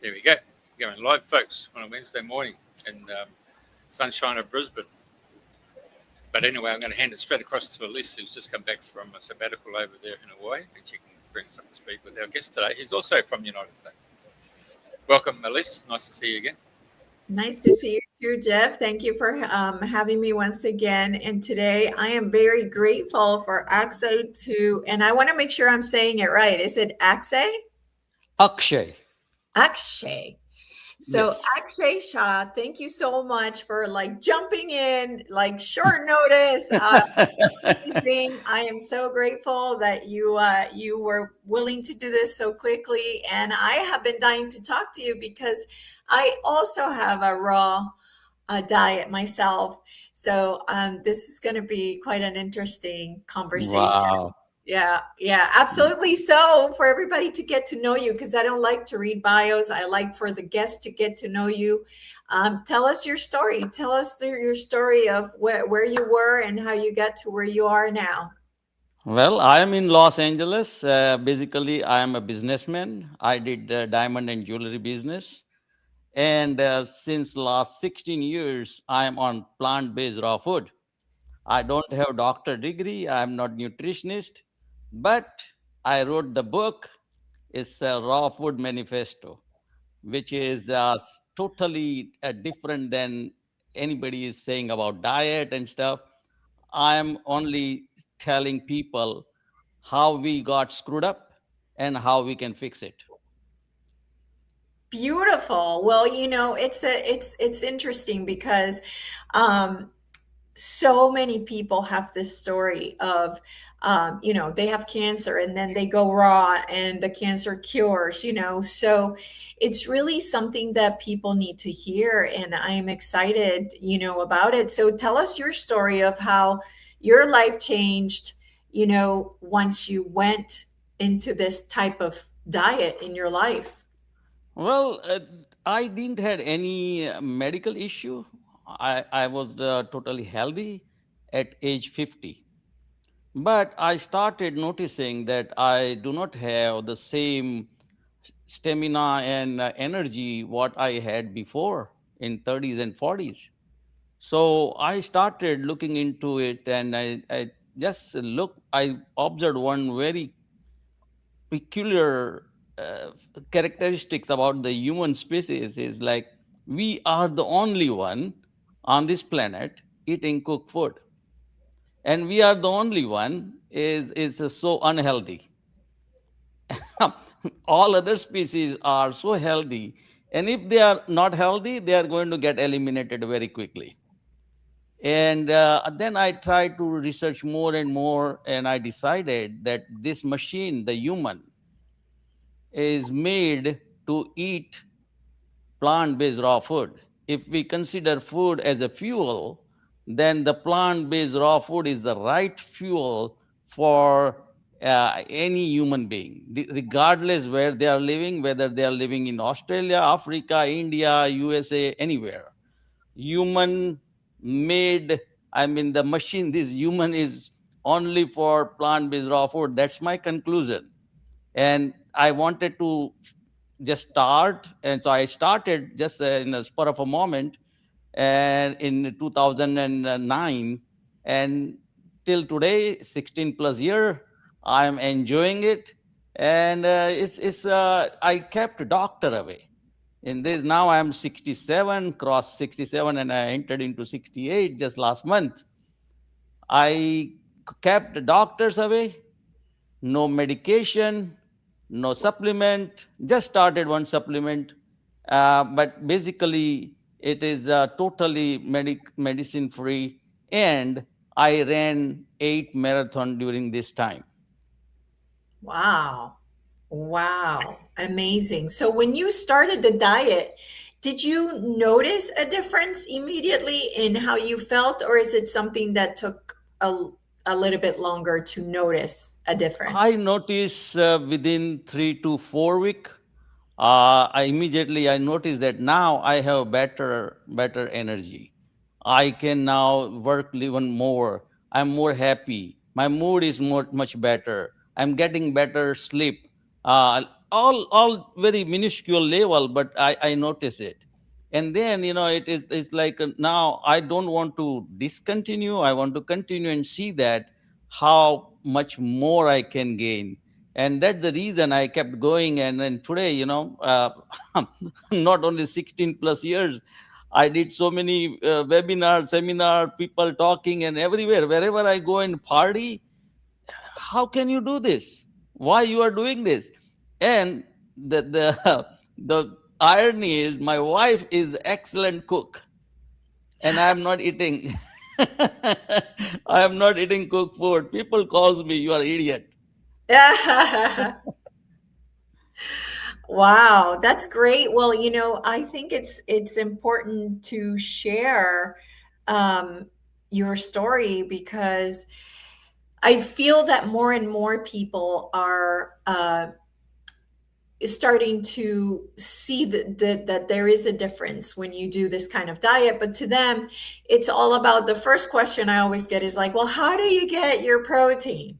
There we go. Going live, folks, on a Wednesday morning in sunshine of Brisbane. But anyway, I'm going to hand it straight across to Elisa, who's just come back from a sabbatical over there in Hawaii, and she can bring us up to speed with our guest today. He's also from the United States. Welcome, Elisa. Nice to see you again. Nice to see you too, Jeff. Thank you for having me once again. And today I am very grateful for Axay and I want to make sure I'm saying it right. Is it Axay? Akshay. Akshay. So Yes. Axay Shah, thank you so much for jumping in, short notice. Amazing. I am so grateful that you were willing to do this so quickly. And I have been dying to talk to you because I also have a raw diet myself. So this is going to be quite an interesting conversation. Wow. Yeah, absolutely. So for everybody to get to know you, because I don't like to read bios, I like for the guests to get to know you. Tell us your story. Tell us your story of where you were and how you got to where you are now. Well, I am in Los Angeles. Basically, I am a businessman. I did diamond and jewelry business. And since last 16 years, I am on plant-based raw food. I don't have doctor degree. I am not nutritionist, but I wrote the book. It's a raw food manifesto, which is totally different than anybody is saying about diet and stuff. I am only telling people how we got screwed up and how we can fix it. Beautiful. Well, it's interesting because so many people have this story of they have cancer and then they go raw and the cancer cures, so it's really something that people need to hear, and I'm excited about it. So tell us your story of how your life changed once you went into this type of diet in your life. Well, I didn't had any medical issue. I was totally healthy at age 50. But I started noticing that I do not have the same stamina and energy what I had before in 30s and 40s. So I started looking into it, and I observed one very peculiar characteristics about the human species is like we are the only one on this planet eating cooked food, and we are the only one is so unhealthy. All other species are so healthy, and if they are not healthy, they are going to get eliminated very quickly. And then I tried to research more and more, and I decided that this machine, the human, is made to eat plant-based raw food. If we consider food as a fuel, then the plant-based raw food is the right fuel for any human being, regardless where they are living, whether they are living in Australia, Africa, India, USA, anywhere. Human made, I mean, the machine, this human is only for plant-based raw food. That's my conclusion. And I wanted to just start, and so I started just in a spur of a moment, and in 2009, and till today, 16 plus year, I'm enjoying it, and it's I kept doctor away. In this now I'm 67, crossed 67, and I entered into 68 just last month. I kept doctors away, no medication, no supplement, just started one supplement. But basically, it is totally medicine free. And I ran 8 marathon during this time. Wow. Wow. Amazing. So when you started the diet, did you notice a difference immediately in how you felt, or is it something that took a little bit longer to notice a I difference? noticed within 3 to 4 weeks, I noticed that now I have better energy. I can now work even more. I'm more happy. My mood is much better. I'm getting better sleep. all very minuscule level, but I notice it. And then, it's like, now I don't want to discontinue. I want to continue and see that how much more I can gain. And that's the reason I kept going. And then today, not only 16 plus years, I did so many webinars, seminar, people talking, and everywhere, wherever I go and party. How can you do this? Why you are doing this? And the the irony is, my wife is excellent cook, and I am not eating. I am not eating cooked food. People calls me, you are idiot. Wow, that's great. Well, I think it's important to share um, your story, because I feel that more and more people are starting to see that there is a difference when you do this kind of diet. But to them, it's all about, the first question I always get is like, well, how do you get your protein?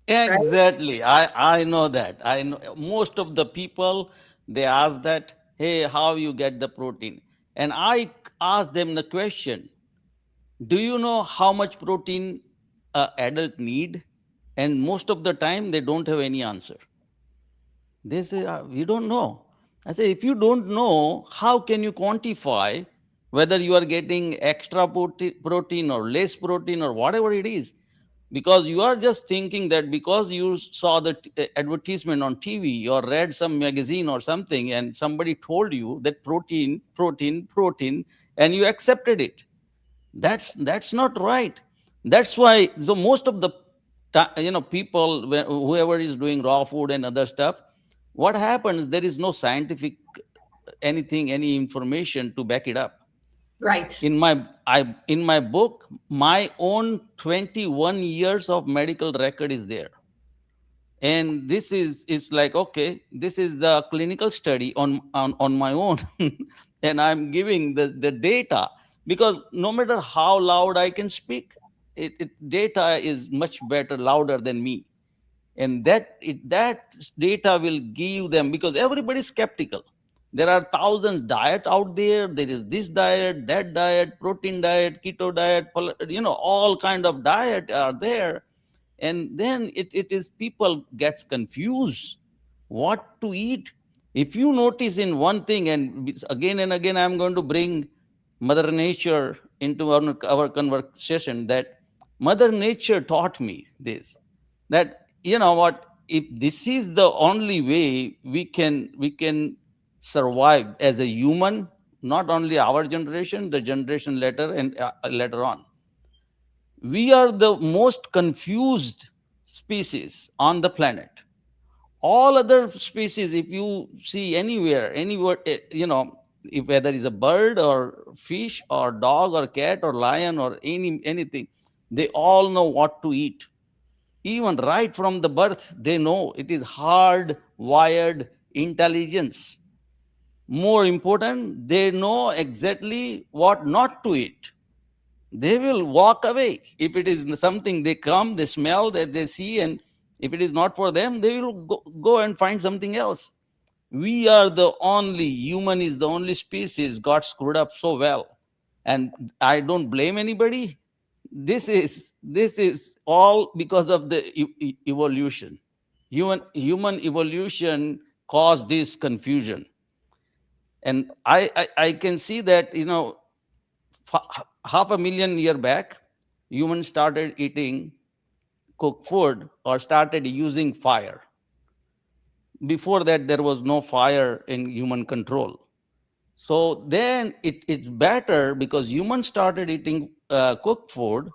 Right? Exactly. I know that. I know most of the people, they ask that, hey, how you get the protein? And I ask them the question, do you know how much protein a adult need? And most of the time they don't have any answer. They say, we don't know. I say, if you don't know, how can you quantify whether you are getting extra protein or less protein or whatever it is? Because you are just thinking that because you saw the advertisement on TV or read some magazine or something, and somebody told you that protein, protein, protein, and you accepted it. That's not right. That's why, so most of the people, whoever is doing raw food and other stuff, what happens, there is no scientific anything, any information to back it up. Right. In my book, my own 21 years of medical record is there. And this is like, okay, this is the clinical study on my own. And I'm giving the data, because no matter how loud I can speak, data is much better, louder than me. And that data will give them, because everybody's skeptical. There are thousands diet out there. There is this diet, that diet, protein diet, keto diet, all kind of diet are there. And then it is, people gets confused what to eat. If you notice in one thing, and again and again I'm going to bring Mother Nature into our conversation, that Mother Nature taught me this, that what, if this is the only way we can survive as a human, not only our generation, the generation later and later on. We are the most confused species on the planet. All other species, if you see anywhere, if whether it's a bird or fish or dog or cat or lion or anything, they all know what to eat. Even right from the birth, they know. It is hard wired intelligence. More important, they know exactly what not to eat. They will walk away. If it is something, they come, they smell, that they see, and if it is not for them, they will go and find something else. We are the only, human is the only species got screwed up so well. And I don't blame anybody. This is all because of the evolution. Human evolution caused this confusion. And I can see that, half a million year back, humans started eating cooked food or started using fire. Before that, there was no fire in human control. So then it's better, because humans started eating cooked food,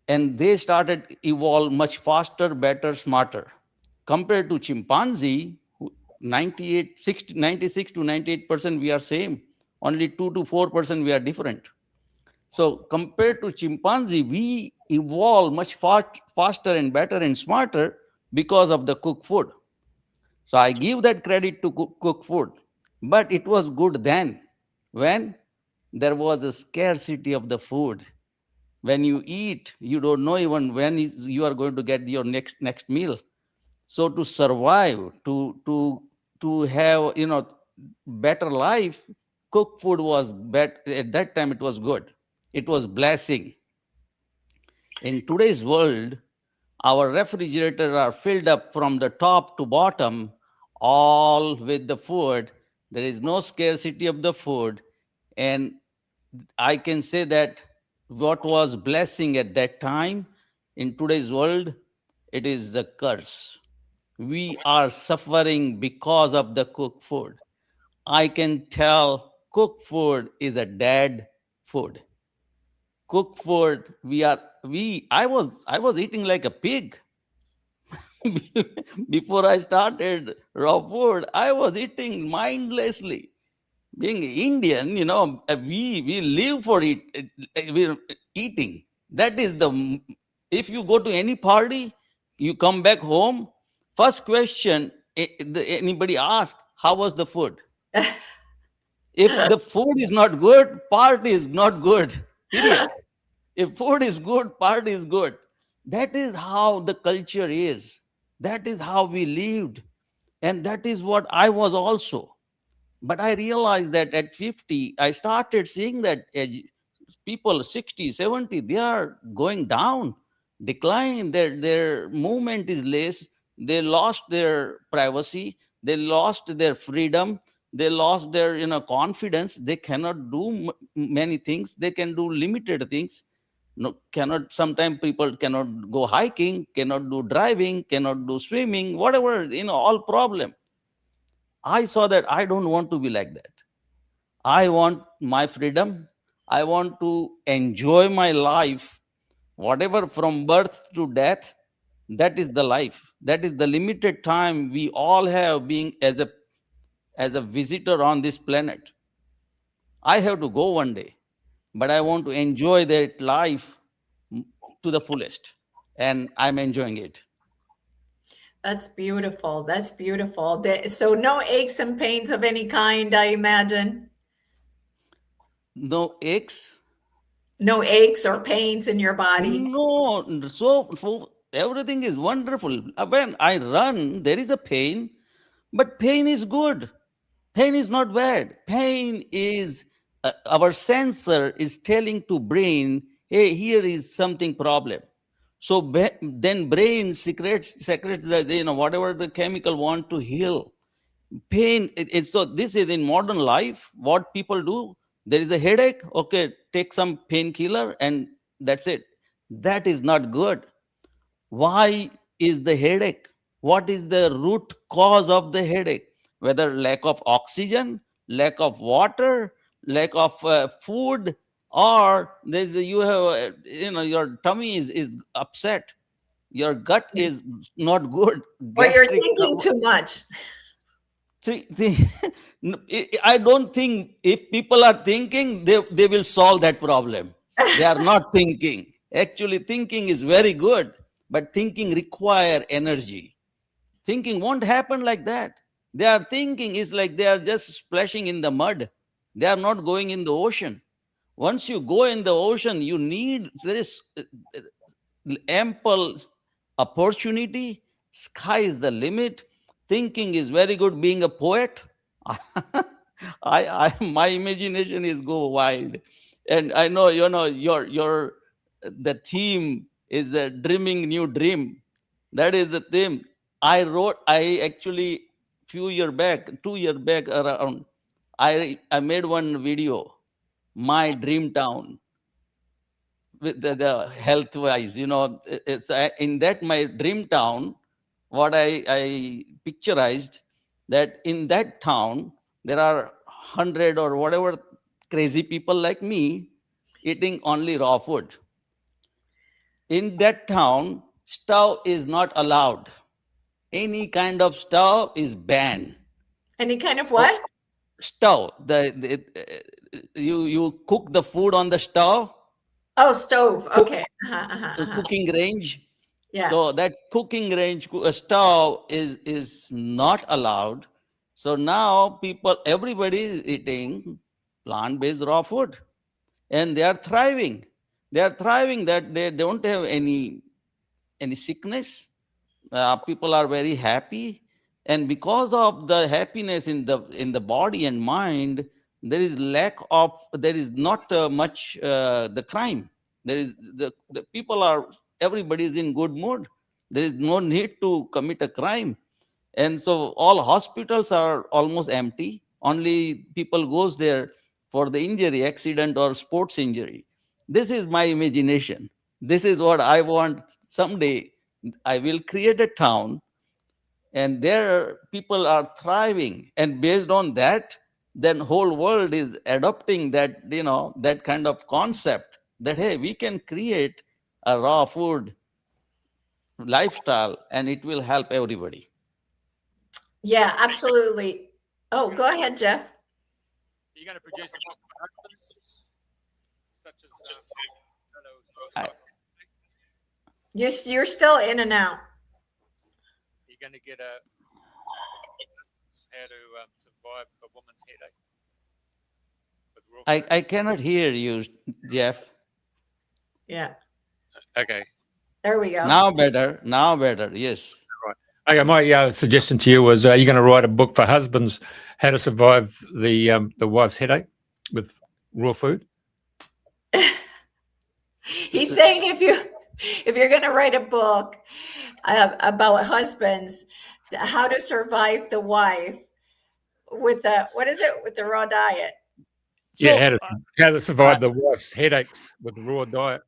and they started evolve much faster, better, smarter, compared to chimpanzee. 96 to 98% we are same. Only 2 to 4% we are different. So compared to chimpanzee, we evolve much faster and better and smarter because of the cooked food. So I give that credit to cooked food. But it was good then, when there was a scarcity of the food. When you eat, you don't know even when you are going to get your next meal. So to survive, to have, better life, cooked food was better. At that time, it was good. It was blessing. In today's world, our refrigerators are filled up from the top to bottom, all with the food. There is no scarcity of the food. And I can say that what was blessing at that time in today's world, it is a curse. We are suffering because of the cooked food. I can tell cooked food is a dead food. Cooked food, I was eating like a pig. Before I started raw food, I was eating mindlessly. Being Indian, we live for we're eating. That is if you go to any party, you come back home, first question anybody asks, how was the food? If the food is not good, party is not good. Period. If food is good, party is good. That is how the culture is. That is how we lived. And that is what I was also. But I realized that at 50, I started seeing that people 60, 70, they are going down, decline. Their movement is less. They lost their privacy. They lost their freedom. They lost their confidence. They cannot do many things. They can do limited things. No, cannot. Sometimes people cannot go hiking, cannot do driving, cannot do swimming, whatever. All problem. I saw that I don't want to be like that. I want my freedom. I want to enjoy my life, whatever from birth to death. That is the life. That is the limited time we all have being as a visitor on this planet. I have to go one day, but I want to enjoy that life to the fullest, and I'm enjoying it. That's beautiful. That's beautiful. So no aches and pains of any kind, I imagine. No aches. No aches or pains in your body. No, so everything is wonderful. When I run, there is a pain, but pain is good. Pain is not bad. Pain is our sensor is telling to brain, hey, here is something problem. So then brain secretes the, whatever the chemical want to heal. Pain. It's so this is in modern life. What people do, there is a headache. Okay, take some painkiller and that's it. That is not good. Why is the headache? What is the root cause of the headache? Whether lack of oxygen, lack of water, lack of food, or you have your tummy is upset, your gut is not good, Or you're gastric. thinking too much. I don't think if people are thinking, they will solve that problem. They are not thinking. Actually, thinking is very good, but thinking require energy. Thinking won't happen like that. They are thinking is like they are just splashing in the mud. They are not going in the ocean. Once you go in the ocean, there is ample opportunity. Sky is the limit. Thinking is very good. Being a poet, my imagination is go wild, and I know your the theme is a dreaming new dream. That is the theme. I actually few year back, 2 year back around. I made one video, my dream town, with the health wise, it's in that my dream town. What I picturized that in that town there are 100 or whatever crazy people like me eating only raw food. In that town, stove is not allowed. Any kind of stove is banned. Any kind of Oh, what? stove, you cook the food on the stove, Oh, stove. cook, Okay. cooking range. Yeah. So that cooking range stove is not allowed. So now everybody is eating plant-based raw food, and they are thriving. They are thriving that they don't have any sickness. People are very happy, and because of the happiness in the body and mind, there is not much the crime. There is the people are everybody is in good mood. There is no need to commit a crime, and so all hospitals are almost empty. Only people goes there for the injury, accident or sports injury. This is my imagination. This is what I want. Someday I will create a town, and there people are thriving, and based on that, then whole world is adopting that, that kind of concept, that hey, we can create a raw food lifestyle and it will help everybody. Yeah, absolutely. Oh, go ahead, Jeff. Are you going to produce a book for husbands, such as I- You're still in and out. you're going to get a how to survive a woman's headache with raw food? I cannot hear you, Jeff. Yeah, Okay. there we go. Now better, yes. Okay, my suggestion to you was you're going to write a book for husbands, how to survive the wife's headache with raw food. He's saying if you're going to write a book about husbands, how to survive the wife with the raw diet. So, how to survive the wife's headaches with the raw diet.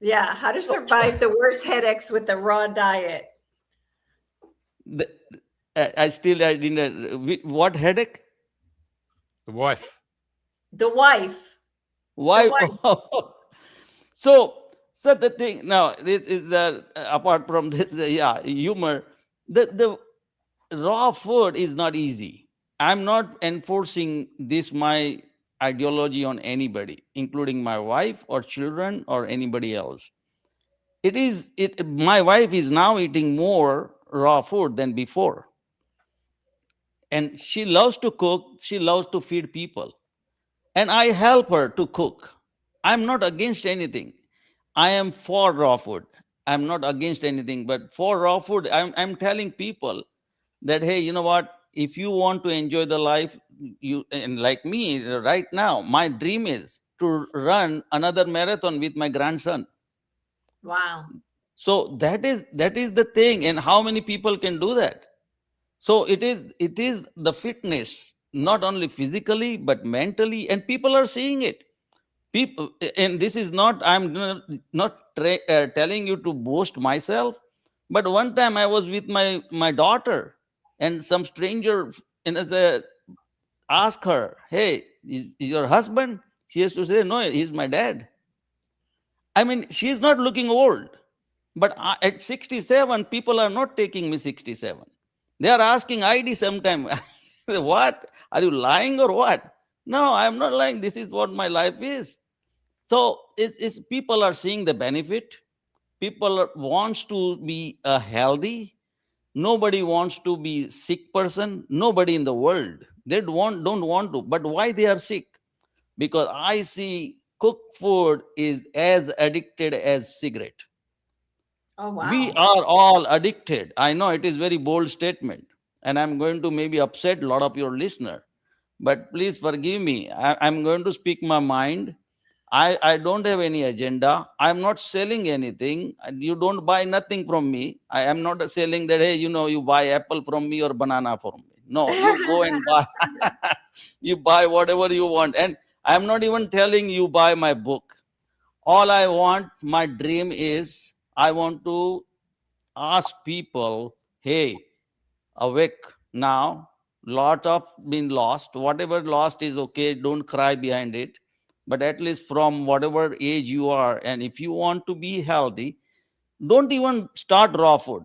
Yeah, how to survive the worst headaches with the raw diet. I didn't. What headache? The wife. The wife. Why? So the thing now, this is the apart from this, humor. The raw food is not easy. I'm not enforcing this my ideology on anybody, including my wife or children or anybody else. My wife is now eating more raw food than before, and she loves to cook. She loves to feed people, and I help her to cook. I'm not against anything. I am for raw food. I'm not against anything, but for raw food, I'm telling people that hey, you know what? If you want to enjoy the life, and like me right now, my dream is to run another marathon with my grandson. Wow. So that is the thing, and how many people can do that? So it is the fitness, not only physically but mentally, and people are seeing it. People, and this is not, I'm not telling you to boast myself, but one time I was with my daughter, and some stranger asked her, hey, is your husband? She has to say, no, he's my dad. I mean, she's not looking old, but at 67, people are not taking me 67. They are asking ID sometime. What? Are you lying or what? No, I'm not lying. This is what my life is. So it's people are seeing the benefit. People wants to be healthy. Nobody wants to be sick person. Nobody in the world. They don't want to. But why they are sick? Because I see cooked food is as addicted as cigarette. Oh, wow. We are all addicted. I know it is very bold statement, and I'm going to maybe upset a lot of your listener, but please forgive me. I'm going to speak my mind. I don't have any agenda. I'm not selling anything. You don't buy nothing from me. I am not selling that, hey, you buy apple from me or banana from me. No, you go and buy. You buy whatever you want. And I'm not even telling you buy my book. All I want, my dream is, I want to ask people, hey, awake now. Lot of been lost. Whatever lost is okay. Don't cry behind it. But at least from whatever age you are, and if you want to be healthy, don't even start raw food.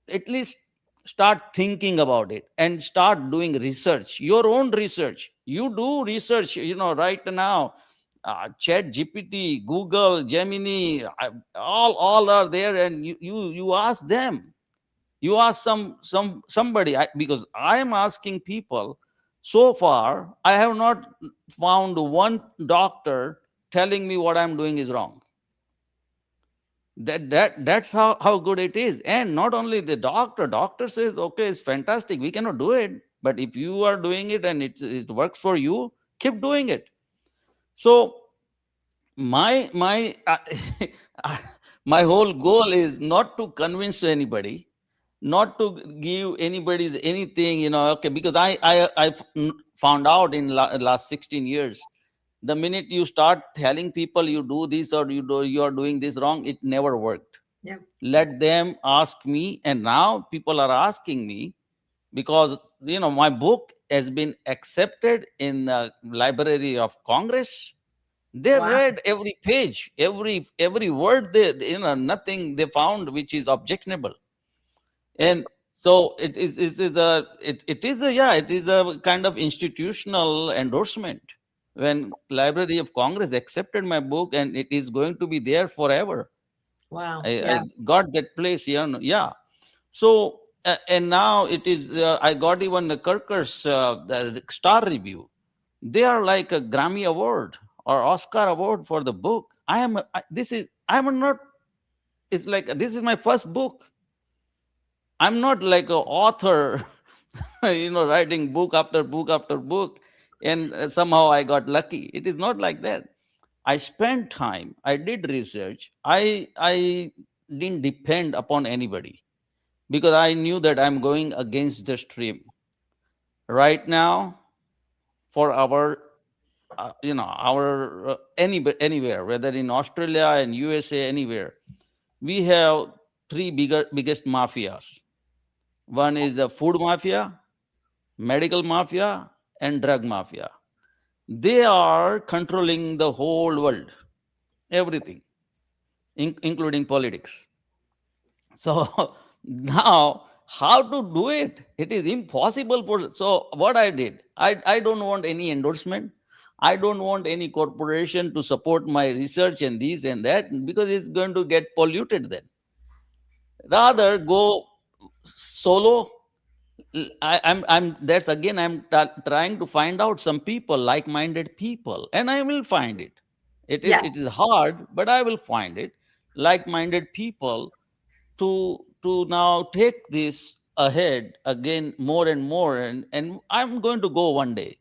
At least start thinking about it and start doing research, your own research. You do research, right now. Chat GPT, Google, Gemini, all are there, and you ask them. You ask somebody, because I am asking people. So far, I have not found one doctor telling me what I'm doing is wrong. That's how good it is. And not only the doctor says, okay, it's fantastic, we cannot do it, but if you are doing it and it works for you, keep doing it. So my my whole goal is not to convince anybody, not to give anybody anything, okay, because found out in last 16 years, the minute you start telling people you do this or you are doing this wrong, it never worked. Yeah. Let them ask me. And now people are asking me, because my book has been accepted in the Library of Congress. They Wow. read every page, every word. Nothing they found which is objectionable. And so it is a kind of institutional endorsement when Library of Congress accepted my book, and it is going to be there forever. Wow. I Yeah. got that place, yeah. So and now it is. I got even the Kirker's the star review. They are like a Grammy award or Oscar award for the book. I'm not. It's like this is my first book. I'm not like an author, writing book after book after book, and somehow I got lucky. It is not like that. I spent time. I did research. I didn't depend upon anybody, because I knew that I'm going against the stream. Right now, for anywhere, whether in Australia and USA, anywhere, we have three biggest mafias. One is the food mafia, medical mafia, and drug mafia. They are controlling the whole world, everything, including politics. So now, how to do it? It is impossible for. So what I did, I don't want any endorsement. I don't want any corporation to support my research and this and that, because it's going to get polluted then. Rather go solo. I'm that's again, trying to find out some people, like-minded people, and I will find it. It is Yes. it is hard, but I will find it. Like-minded people to now take this ahead again more and more, and I'm going to go one day.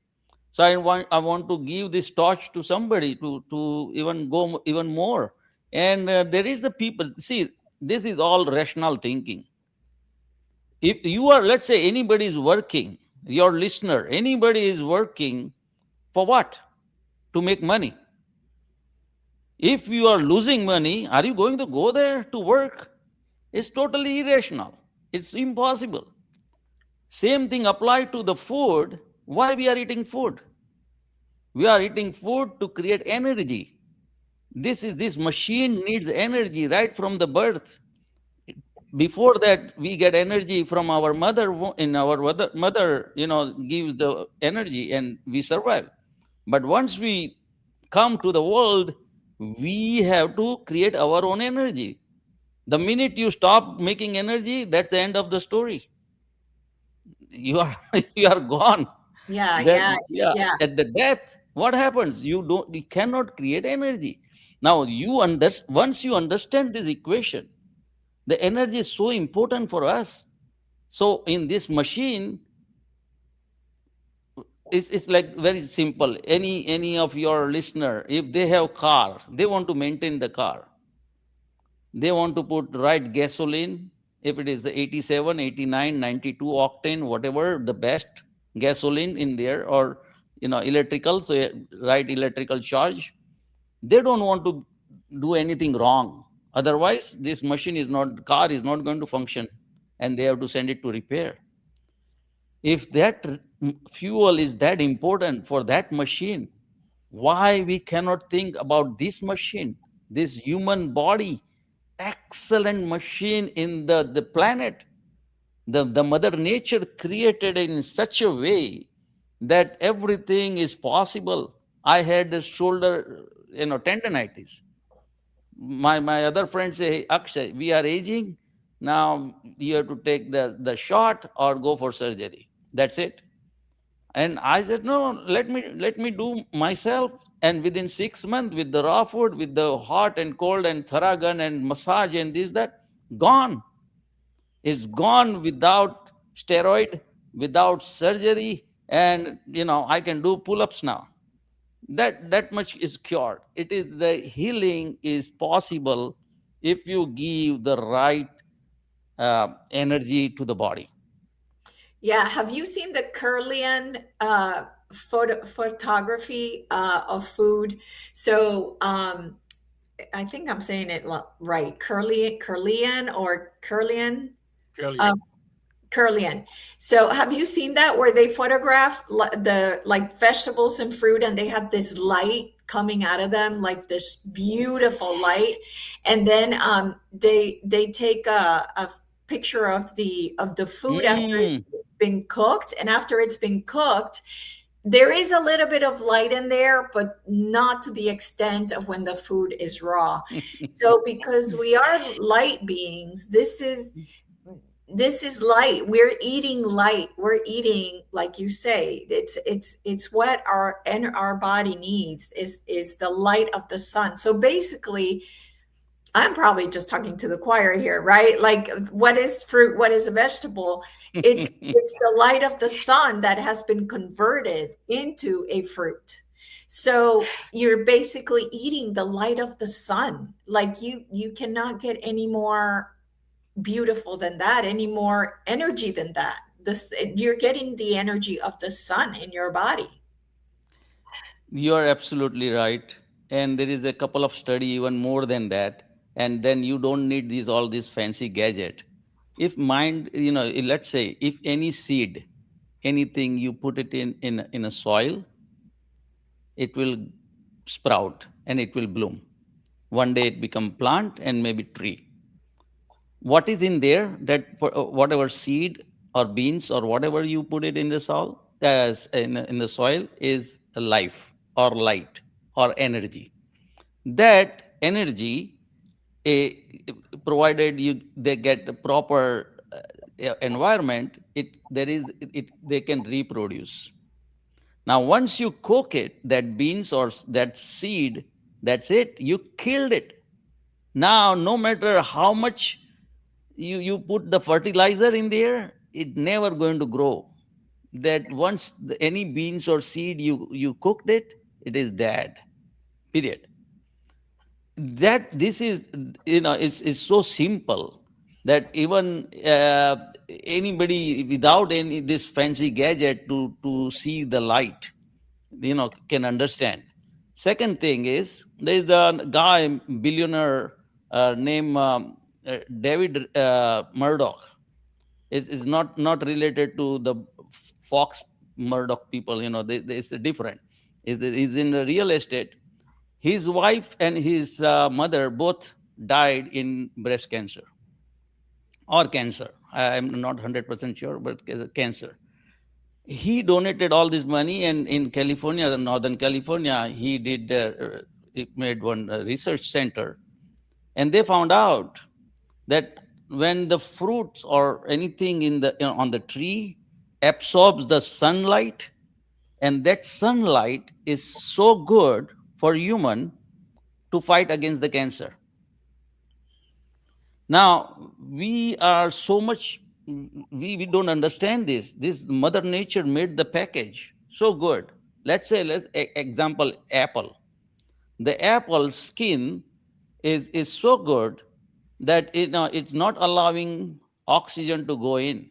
So I want to give this torch to somebody to even go even more. And there is the people. See, this is all rational thinking. If you are, let's say, anybody is working, your listener, anybody is working for what? To make money. If you are losing money, are you going to go there to work? It's totally irrational. It's impossible. Same thing applied to the food. Why we are eating food? We are eating food to create energy. This machine needs energy right from the birth. Before that, we get energy from our mother. In our mother, gives the energy, and we survive. But once we come to the world, we have to create our own energy. The minute you stop making energy, that's the end of the story. You are you are gone. Yeah. That, Yeah. yeah, Yeah. at the death, what happens? You cannot create energy. Now once you understand this equation, the energy is so important for us. So in this machine, it's like very simple. Any of your listener, if they have car, they want to maintain the car. They want to put right gasoline. If it is the 87, 89, 92 octane, whatever the best gasoline in there, or electrical, so right electrical charge. They don't want to do anything wrong. Otherwise, this car is not going to function, and they have to send it to repair. If that fuel is that important for that machine, why we cannot think about this machine, this human body, excellent machine in the planet, the mother nature created in such a way that everything is possible. I had a shoulder tendonitis. My other friends say, hey, Akshay, we are aging now, you have to take the shot or go for surgery. That's it. And I said, no, let me do myself. And within 6 months, with the raw food, with the hot and cold and theragun and massage and this, that, gone. It's gone without steroid, without surgery. And, I can do pull-ups now. That much is cured. It is the healing is possible if you give the right energy to the body. Yeah. Have you seen the Curlian photography of food? So I think I'm saying it right. Curlian or Curlian? Brilliant. Curlian. So have you seen that where they photograph the like vegetables and fruit and they have this light coming out of them, like this beautiful light, and then they take a picture of the food after it's been cooked, and after it's been cooked, there is a little bit of light in there, but not to the extent of when the food is raw. So because we are light beings, this is light. We're eating light. We're eating, like you say, it's what our body needs is the light of the sun. So basically, I'm probably just talking to the choir here, right? Like, what is fruit? What is a vegetable? It's the light of the sun that has been converted into a fruit. So you're basically eating the light of the sun. Like you cannot get any more beautiful than that, any more energy than that. You're getting the energy of the sun in your body. You are absolutely right. And there is a couple of study even more than that. And then you don't need all this fancy gadget. If mind, let's say if any seed, anything you put it in a soil, it will sprout and it will bloom. One day it become plant and maybe tree. What is in there, that whatever seed or beans or whatever you put it in the soil, in the soil, is life or light or energy. That energy, provided they get the proper environment, they can reproduce. Now, once you cook it, that beans or that seed, that's it. You killed it. Now, no matter how much you put the fertilizer in there, it never going to grow. That once any beans or seed you cooked it, it is dead. Period. That this is is so simple that even anybody without any this fancy gadget to see the light, can understand. Second thing is, there is a guy, billionaire, named David Murdoch. Is not related to the Fox Murdoch people. It's different. Is in real estate. His wife and his mother both died in breast cancer or cancer. I'm not 100% sure, but cancer. He donated all this money, and in California, Northern California, he made one research center, and they found out that when the fruits or anything on the tree absorbs the sunlight, and that sunlight is so good for human to fight against the cancer. Now, we are so much, we don't understand this. This Mother Nature made the package so good. Let's say, example, apple. The apple skin is so good that it's not allowing oxygen to go in.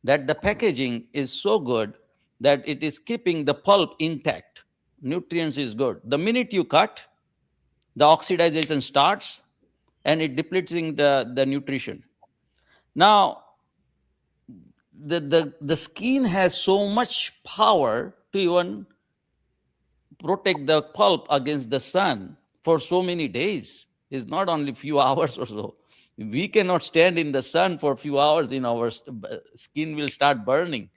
That the packaging is so good that it is keeping the pulp intact. Nutrients is good. The minute you cut, the oxidization starts and it depleting the nutrition. Now, the skin has so much power to even protect the pulp against the sun for so many days. It's not only few hours or so. We cannot stand in the sun for a few hours, our skin will start burning.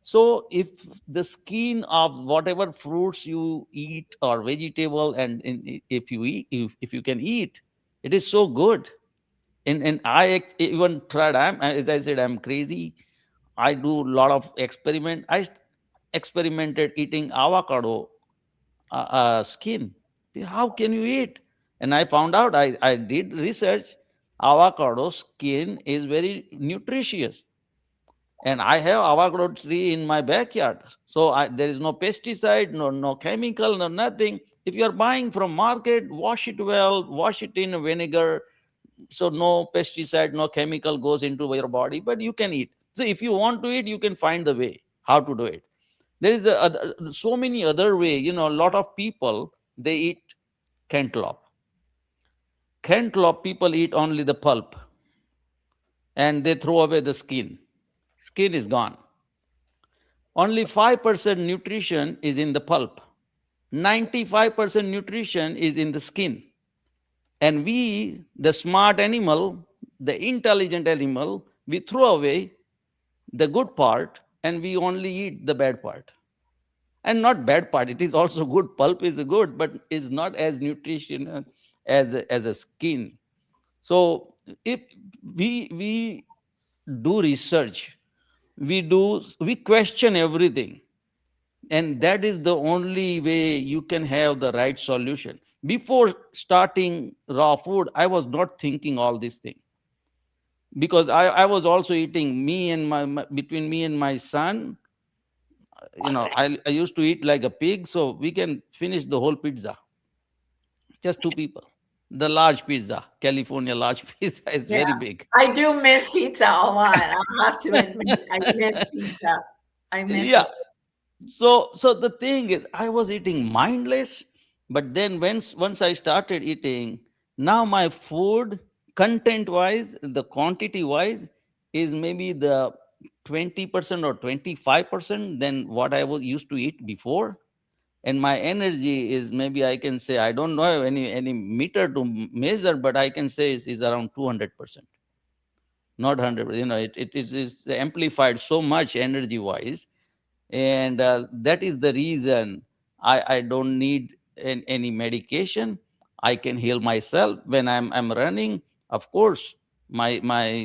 So if the skin of whatever fruits you eat or vegetable, and if you can eat, it is so good. And I even tried. As I said, I'm crazy. I do a lot of experiment. I experimented eating avocado skin. How can you eat? And I found out, I did research. Avocado skin is very nutritious. And I have avocado tree in my backyard. So there is no pesticide, no chemical, no nothing. If you are buying from market, wash it well, wash it in vinegar. So no pesticide, no chemical goes into your body, but you can eat. So if you want to eat, you can find the way how to do it. There is so many other way. A lot of people, they eat cantaloupe. Cantaloupe people eat only the pulp and they throw away the skin. Skin is gone. Only 5% nutrition is in the pulp. 95% nutrition is in the skin. And we, the smart animal, the intelligent animal, we throw away the good part and we only eat the bad part. And not bad part, it is also good. Pulp is good, but is not as nutrition as a skin. So if we do research, we question everything, and that is the only way you can have the right solution. Before starting raw food, I was not thinking all these things, because I was also eating between me and my son. I used to eat like a pig, so we can finish the whole pizza, just two people. The large pizza, California large pizza, is Yeah. very big. I do miss pizza a lot. I have to admit, I miss pizza. I miss Yeah. it. So the thing is, I was eating mindless, but then once I started eating, now my food content wise, the quantity wise, is maybe the 20% or 25% than what I was used to eat before. And my energy is, maybe I can say, I don't know any meter to measure, but I can say is around 200%, not 100. It is amplified so much energy wise. And that is the reason I don't need any medication. I can heal myself when I'm running. Of course, my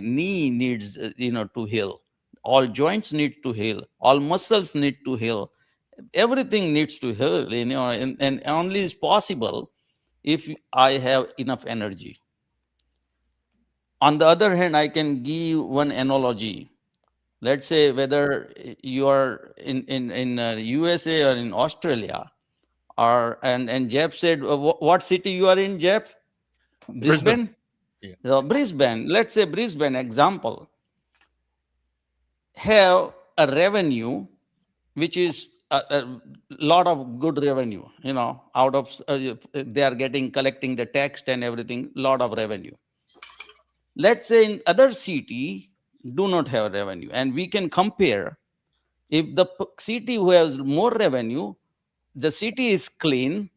knee needs to heal. All joints need to heal. All muscles need to heal. Everything needs to heal. And only is possible if I have enough energy. On the other hand, I can give one analogy. Let's say whether you are in USA or in Australia, and Jeff said, what city you are in, Jeff? Brisbane. Yeah. So Brisbane, let's say Brisbane example, have a revenue which is a lot of good revenue, out of they are collecting the tax and everything, lot of revenue. Let's say in other city do not have revenue, and we can compare. If the city who has more revenue, the city is clean,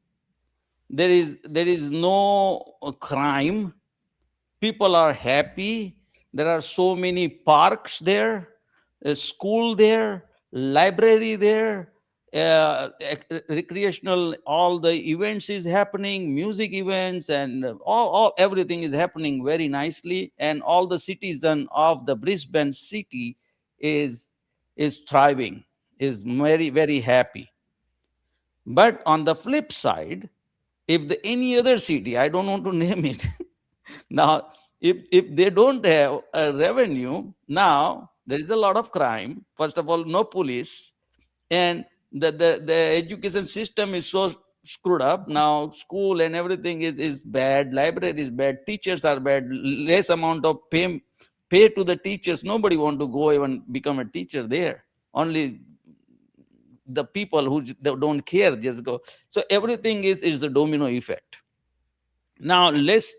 there is no crime, people are happy, there are so many parks there, a school there, library there, recreational, all the events is happening, music events, and all everything is happening very nicely, and all the citizen of the Brisbane city is thriving, is very very happy. But on the flip side, if any other city, I don't want to name it, now if they don't have a revenue, now there is a lot of crime. First of all, no police, and the education system is so screwed up now. School and everything is bad, library is bad, teachers are bad, less amount of pay to the teachers. Nobody want to go even become a teacher there. Only the people who don't care just go. So everything is a domino effect. Now less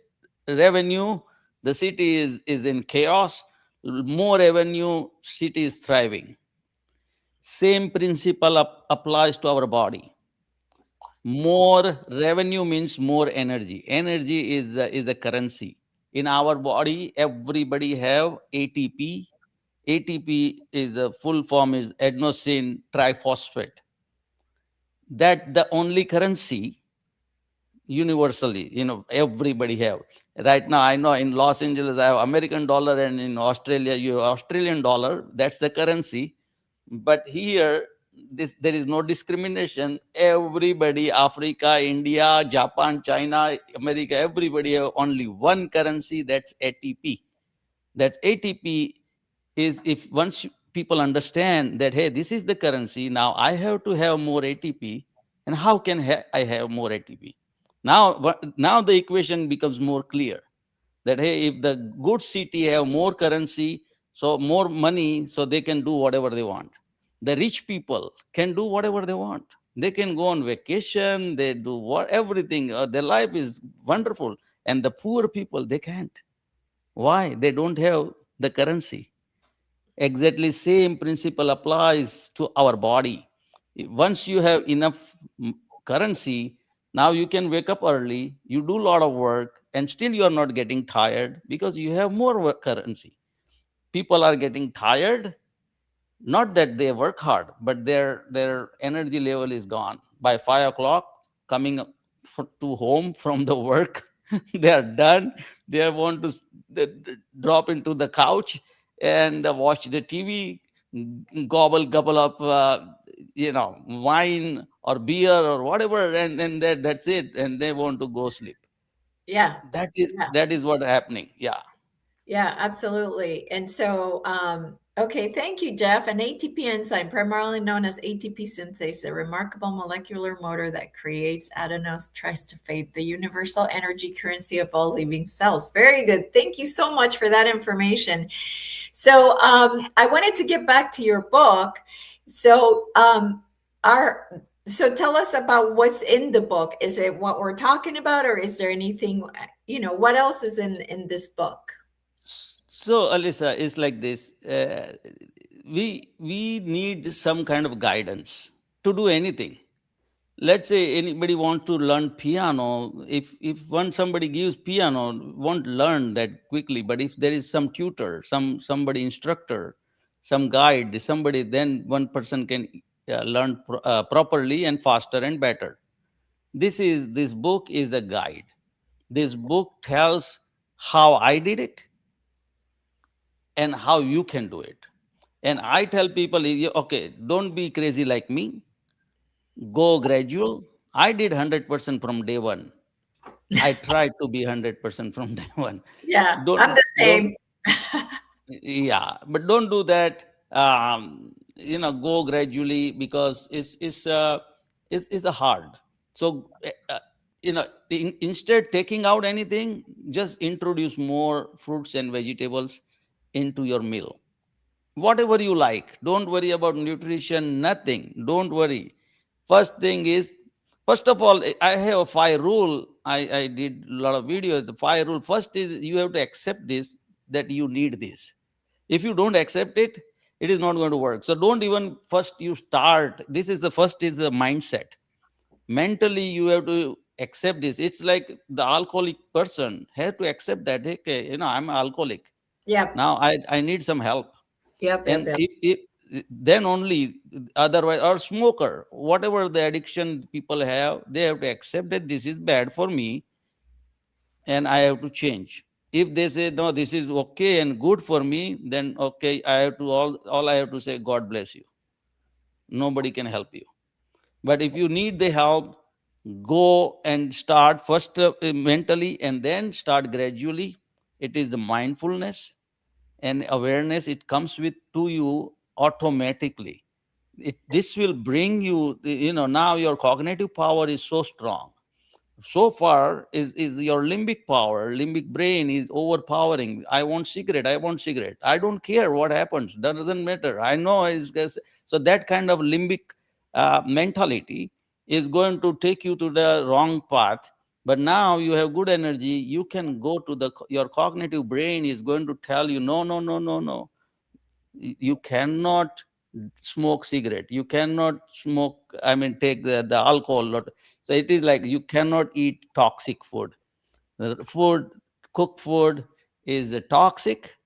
revenue, the city is in chaos. More revenue, city is thriving. Same principle applies to our body. More revenue means more energy. Energy is the currency. In our body, everybody have ATP. ATP is a full form is adenosine triphosphate. That the only currency universally, everybody have. Right now, I know in Los Angeles, I have American dollar, and in Australia, you have Australian dollar. That's the currency. But here, this, there is no discrimination. Everybody, Africa, India, Japan, China, America, everybody have only one currency, that's ATP. That ATP is, if once people understand that, hey, this is the currency, now I have to have more ATP, and how can I have more ATP? Now the equation becomes more clear, that hey, if the good city have more currency, so more money, so they can do whatever they want. The rich people can do whatever they want. They can go on vacation, they do what, everything. Their life is wonderful. And the poor people, they can't. Why? They don't have the currency. Exactly same principle applies to our body. Once you have enough currency, now you can wake up early, you do a lot of work, and still you are not getting tired because you have more currency. People are getting tired, not that they work hard, but their energy level is gone. By 5 o'clock, coming to home from the work, they are done. They want to drop into the couch and watch the TV, gobble up, wine or beer or whatever, and that's it. And they want to go sleep. Yeah. That is what happening. Yeah. Yeah, absolutely. And so, okay, thank you, Jeff. An ATP enzyme, primarily known as ATP synthase, a remarkable molecular motor that creates adenos triphosphate, the universal energy currency of all living cells. Very good. Thank you so much for that information. So, I wanted to get back to your book. So, so tell us about what's in the book. Is it what we're talking about, or is there anything, what else is in this book? So, Elisa, it's like this. We need some kind of guidance to do anything. Let's say anybody wants to learn piano. If once somebody gives piano, won't learn that quickly. But if there is some tutor, somebody instructor, some guide, somebody, then one person can learn properly and faster and better. This book is a guide. This book tells how I did it and how you can do it. And I tell people, okay, don't be crazy like me. Go gradual. I did 100% from day one. I tried to be 100% from day one. Yeah, I'm the same. Yeah, but don't do that. Go gradually, because it's a hard. So instead taking out anything, just introduce more fruits and vegetables into your meal. Whatever you like. Don't worry about nutrition, nothing. Don't worry. First thing is, first of all, I have a 5 rule. I did a lot of videos. The 5 rule. First is, you have to accept this, that you need this. If you don't accept it, it is not going to work. So don't even first you start. This is the first is the mindset. Mentally, you have to accept this. It's like the alcoholic person has to accept that, okay, I'm an alcoholic. Yeah. Now I need some help. Yep. And if then only, otherwise, or smoker, whatever the addiction people have, they have to accept that this is bad for me and I have to change. If they say, no, this is okay and good for me, then okay, I have to all I have to say, God bless you. Nobody can help you. But if you need the help, go and start first mentally, and then start gradually. It is the mindfulness and awareness. It comes to you automatically. This will bring you, now your cognitive power is so strong. So far is your limbic power, limbic brain is overpowering. I want cigarette. I don't care what happens. That doesn't matter. I know so that kind of limbic mentality is going to take you to the wrong path. But now you have good energy. You can go to your cognitive brain is going to tell you, no. You cannot smoke cigarette. You cannot take the alcohol. So it is like, you cannot eat toxic food. Cooked food is toxic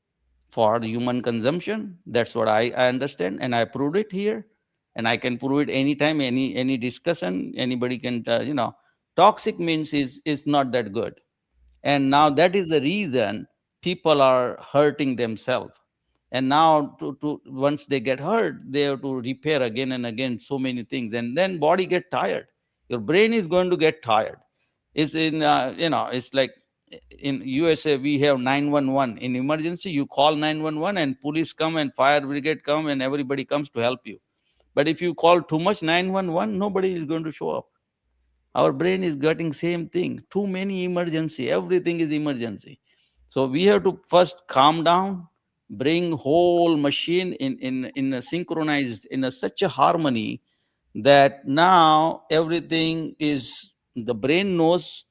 for human consumption. That's what I understand, and I proved it here, and I can prove it anytime, any discussion, anybody can. Toxic means is not that good, and now that is the reason people are hurting themselves. And now to once they get hurt, they have to repair again and again so many things, and then body get tired. Your brain is going to get tired. It's in it's like in USA we have 911. In emergency you call 911 and police come and fire brigade come and everybody comes to help you. But if you call too much 911, nobody is going to show up. Our brain is getting same thing. Too many emergency. Everything is emergency. So we have to first calm down, bring whole machine in a synchronized in a such a harmony that now everything is the brain knows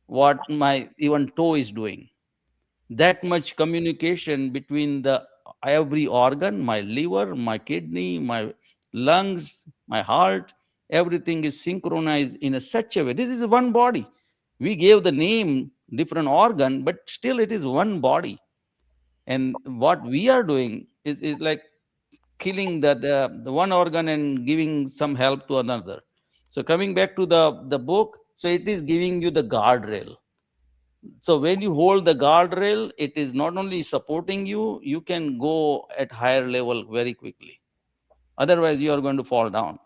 what my even toe is doing. That much communication between the every organ, my liver, my kidney, my lungs, my heart, everything is synchronized in a such a way. This is one body. We gave the name different organ, but still it is one body. And what we are doing is like killing the one organ and giving some help to another. So coming back to the book, so it is giving you the guardrail. So when you hold the guardrail, it is not only supporting you, you can go at higher level very quickly. Otherwise, you are going to fall down.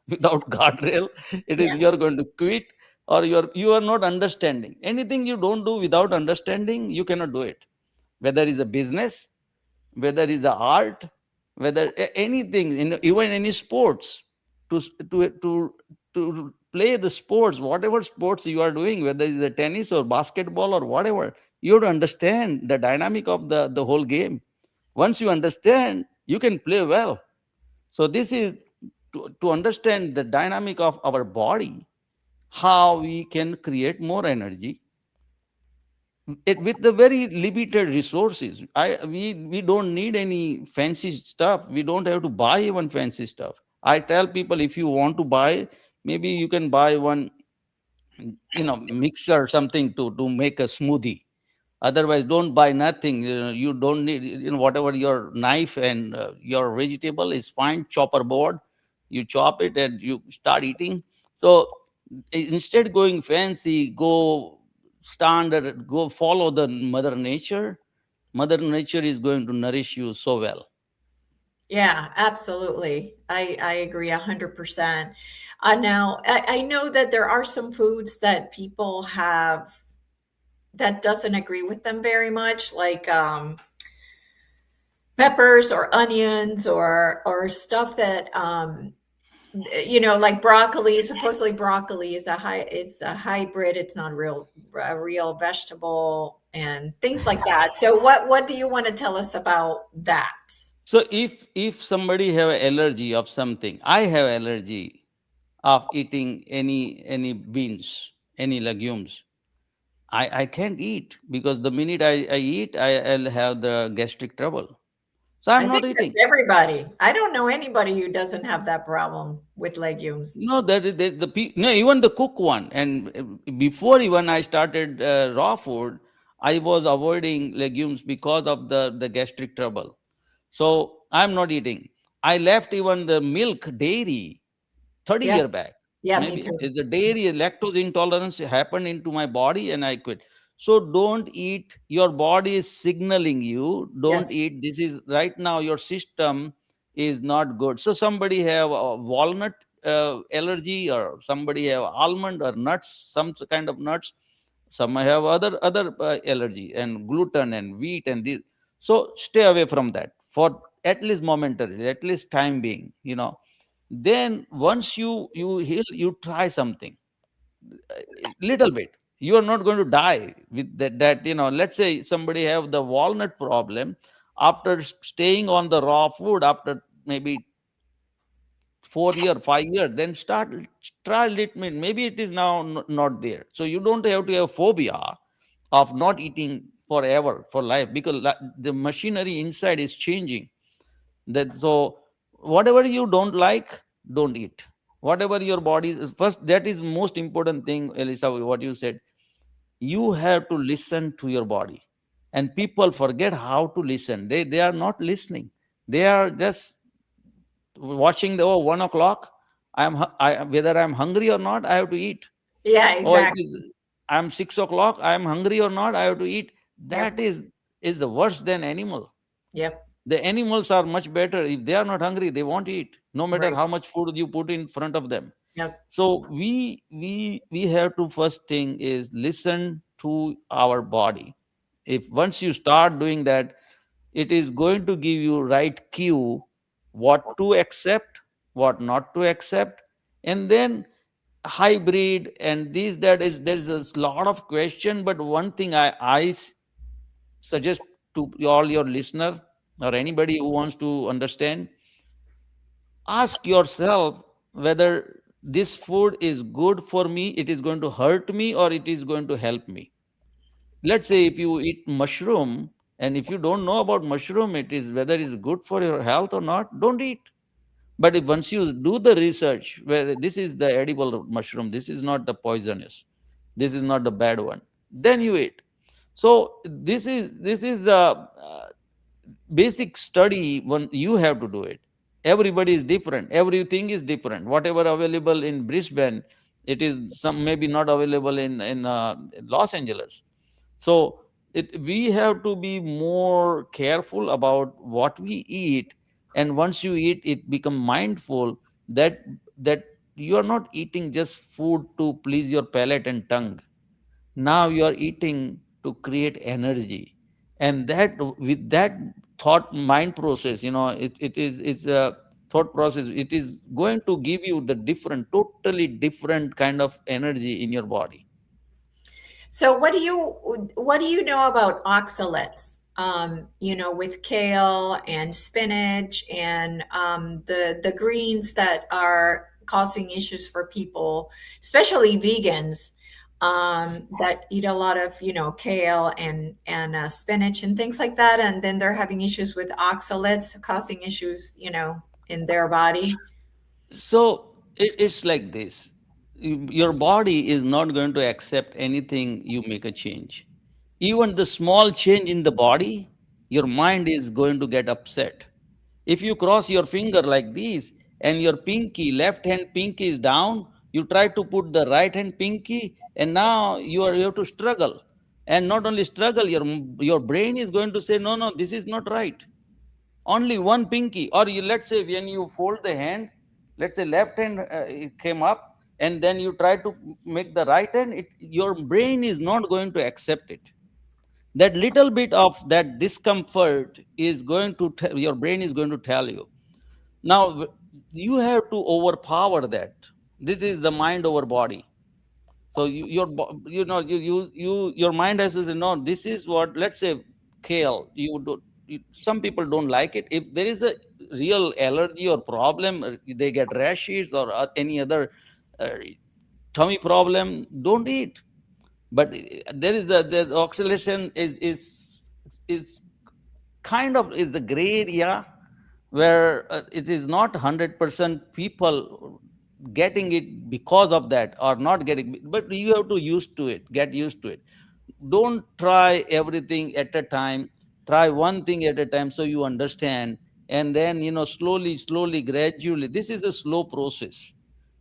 Without guardrail, it is Yeah. you are going to quit, or you are not understanding. Anything you don't do without understanding, you cannot do it. Whether it's a business, whether it's the art, whether anything, even any sports, to to play the sports, whatever sports you are doing, whether it's a tennis or basketball or whatever, you have to understand the dynamic of the whole game. Once you understand, you can play well. So this is to understand the dynamic of our body, how we can create more energy with the very limited resources. We don't need any fancy stuff. We don't have to buy even fancy stuff. I tell people, if you want to buy, maybe you can buy one mixer or something to make a smoothie. Otherwise, don't buy nothing. You don't need, whatever your knife and your vegetable is fine. Chopper board, you chop it and you start eating. So instead going fancy, go standard, go follow the mother nature. Mother nature is going to nourish you so well. Yeah, absolutely. I agree 100%. Now, I know that there are some foods that people have that doesn't agree with them very much, like peppers or onions or stuff that like broccoli. Supposedly broccoli is it's a hybrid. It's not a real vegetable and things like that. So what do you want to tell us about that? So if somebody have allergy of something, I have allergy of eating any beans, any legumes. I can't eat because the minute I eat, I'll have the gastric trouble. So I I'm not think that's eating. everybody. I don't know anybody who doesn't have that problem with legumes. No, no, even the cook one. And before even I started raw food, I was avoiding legumes because of the gastric trouble. So I'm not eating. I left even the milk dairy 30 Yeah, year back. yeah, me Maybe too. the dairy lactose intolerance happened into my body and I quit. So don't eat. Your body is signaling you. Don't Yes. eat. This is right now your system is not good. So somebody have a walnut allergy, or somebody have almond or nuts, some kind of nuts. Some have other allergy and gluten and wheat and this. So stay away from that for at least momentarily, at least time being. Then once you heal, you try something little bit. You are not going to die with that. Let's say somebody have the walnut problem. After staying on the raw food, after maybe 4 year 5 year, then try it. Maybe it is now not there. So you don't have to have phobia of not eating forever for life, because the machinery inside is changing. So whatever you don't like, don't eat. Whatever your body is first, that is most important thing, Elisa, what you said. You have to listen to your body. And people forget how to listen. They are not listening. They are just watching the 1 o'clock. Whether I'm hungry or not, I have to eat. Yeah, Oh, it exactly. is I'm 6 o'clock, I'm hungry or not, I have to eat. Yep. That is the worse than animal. Yep. The animals are much better. If they are not hungry, they won't eat, no matter Right. how much food you put in front of them. Yep. So we have to, first thing is listen to our body. If once you start doing that, it is going to give you right cue what to accept, what not to accept. And then hybrid and this, that is, there's a lot of question. But one thing I suggest to all your listener or anybody who wants to understand, ask yourself whether this food is good for me, it is going to hurt me, or it is going to help me. Let's say if you eat mushroom, and if you don't know about mushroom, it is whether it's good for your health or not, don't eat. But if once you do the research where this is the edible mushroom, this is not the poisonous, this is not the bad one, then you eat. So this is the basic study. When you have to do it, everybody is different, everything is different. Whatever available in Brisbane, it is some maybe not available in Los Angeles. So we have to be more careful about what we eat. And once you eat, it become mindful that you are not eating just food to please your palate and tongue. Now you are eating to create energy. And that, with that thought mind process, it's a thought process, it is going to give you the different, totally different kind of energy in your body. So what do you know about oxalates? With kale and spinach and the greens that are causing issues for people, especially vegans, that eat a lot of kale and spinach and things like that, and then they're having issues with oxalates causing issues, in their body. So it's like this. Your body is not going to accept anything you make a change. Even the small change in the body, your mind is going to get upset. If you cross your finger like this and your pinky, left hand pinky is down, you try to put the right hand pinky, and now you have to struggle. And not only struggle, your brain is going to say, no, no, this is not right. Only one pinky. Or let's say when you fold the hand, let's say left hand it came up, and then you try to make the right hand, your brain is not going to accept it. That little bit of that discomfort is going to your brain is going to tell you. Now you have to overpower that. This is the mind over body. So your mind has to say, no, this is what, let's say kale, some people don't like it. If there is a real allergy or problem, they get rashes or any other uh, tummy problem, don't eat. But there is the oxidation is kind of is the gray area where it is not 100% people getting it because of that, or not getting, but you have to used to it, get used to it. Don't try everything at a time. Try one thing at a time so you understand. And then slowly, gradually, this is a slow process.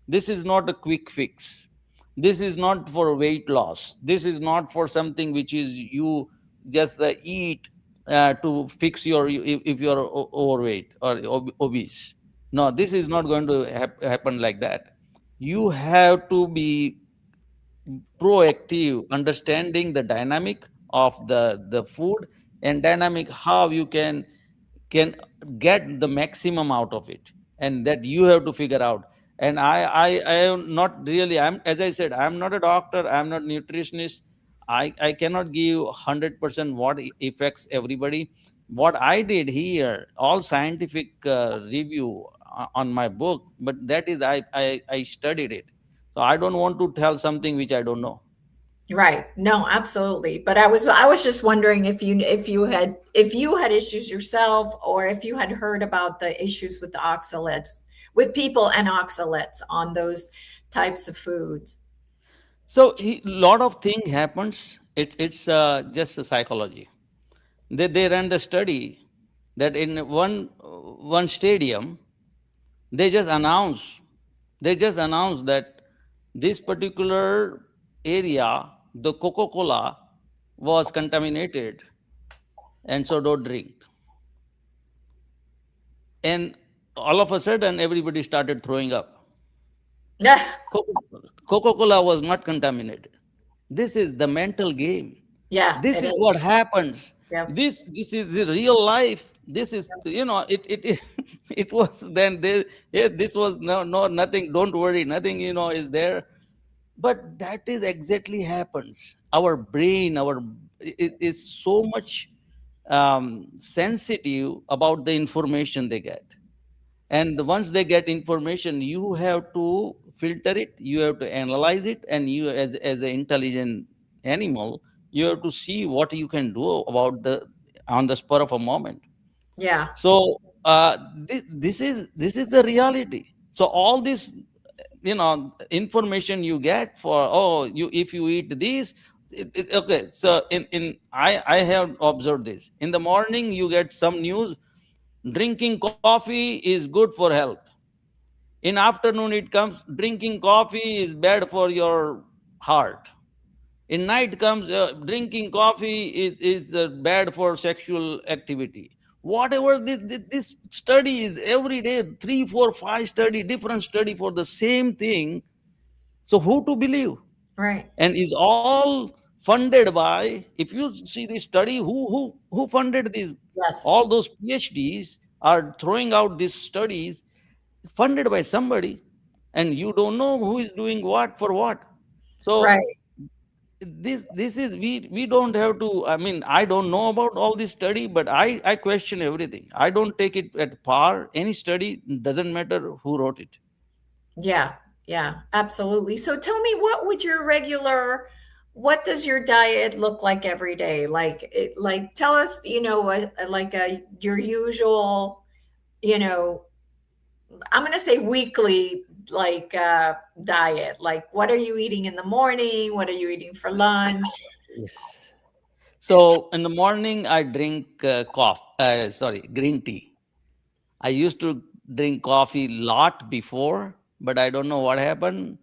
This is not a quick fix. This is not for weight loss. This is not for something which is you just eat to fix your, if you're overweight or obese. No, this is not going to happen like that. You have to be proactive, understanding the dynamic of the food, and dynamic how you can get the maximum out of it, and that you have to figure out. And I am not really, I'm, as I said, I'm not a doctor, I'm not nutritionist. I cannot give 100% what affects everybody. What I did here, all scientific review on my book, but that is I studied it. So I don't want to tell something which I don't know. Right. No, absolutely. But I was just wondering if you had issues yourself, or if you had heard about the issues with the oxalates, with people and oxalates on those types of foods. So a lot of thing happens. It's just a psychology. They ran the study that in one stadium they just announced that this particular area, the Coca-Cola was contaminated, and so don't drink. And all of a sudden, everybody started throwing up. Yeah. Coca-Cola was not contaminated. This is the mental game. Yeah, This it is is. what happens. Yep. This is the real life. This is, it it was then this. Yeah, this was no nothing. Don't worry, nothing is there. But that is exactly happens. Our brain, is so much sensitive about the information they get. And once they get information, you have to filter it, you have to analyze it, and you, as an intelligent animal, you have to see what you can do about the on the spur of a moment. Yeah. So this is the reality. So all this information you get for, oh, you if you eat this, okay. So in I have observed this. In the morning you get some news: drinking coffee is good for health. In afternoon it comes: drinking coffee is bad for your heart. In night comes: drinking coffee is bad for sexual activity. Whatever this study is, every day 3 4 5 study, different study for the same thing. So who to believe? Right. And is all funded by, if you see the study, who funded these? Yes. All those PhDs are throwing out these studies funded by somebody, and you don't know who is doing what for what. So Right. this is, we don't have to, I mean, I don't know about all this study, but I question everything. I don't take it at par. Any study, doesn't matter who wrote it. Yeah. Yeah, absolutely. So tell me, what does your diet look like every day? Like tell us, your usual, you know, I'm going to say weekly, diet. Like, what are you eating in the morning? What are you eating for lunch? Yes. So in the morning I drink green tea. I used to drink coffee lot before, but I don't know what happened.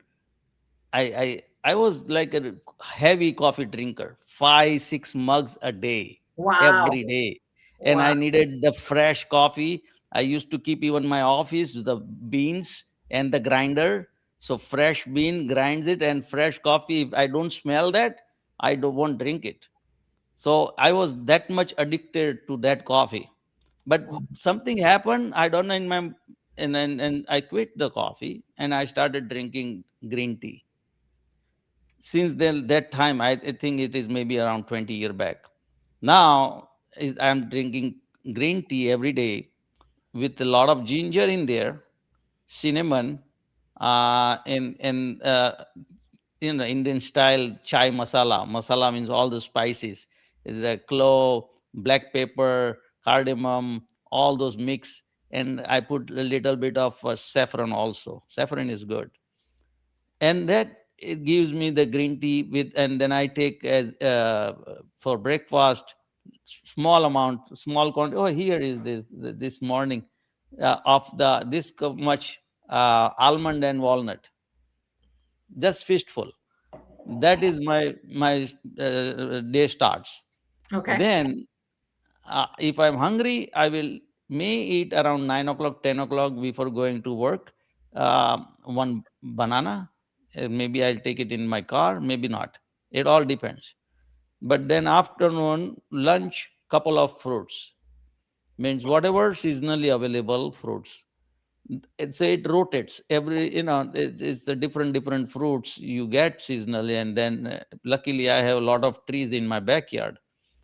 I was like a heavy coffee drinker, 5 6 mugs a day, Wow. every day, and Wow. I needed the fresh coffee. I used to keep even my office the beans and the grinder. So fresh bean grinds it, and fresh coffee. If I don't smell that, I don't won't drink it. So I was that much addicted to that coffee. But something happened. I don't know in my and I quit the coffee and I started drinking green tea. Since then, that time, I think it is maybe around 20 years back. Now I'm drinking green tea every day with a lot of ginger in there, cinnamon, and Indian style chai masala. Masala means all the spices. Is the clove, black pepper, cardamom, all those mix, and I put a little bit of saffron also. Saffron is good, and that it gives me the green tea with, and then I take as for breakfast small amount, small quantity. Oh, here is this morning of the this much almond and walnut, just fistful. That is my day starts. Okay. Then if I'm hungry, I will may eat around 9 o'clock, 10 o'clock before going to work. One banana, maybe I'll take it in my car, maybe not. It all depends. But then afternoon lunch, couple of fruits, means whatever seasonally available fruits. It rotates every, it's the different fruits you get seasonally, and then luckily I have a lot of trees in my backyard,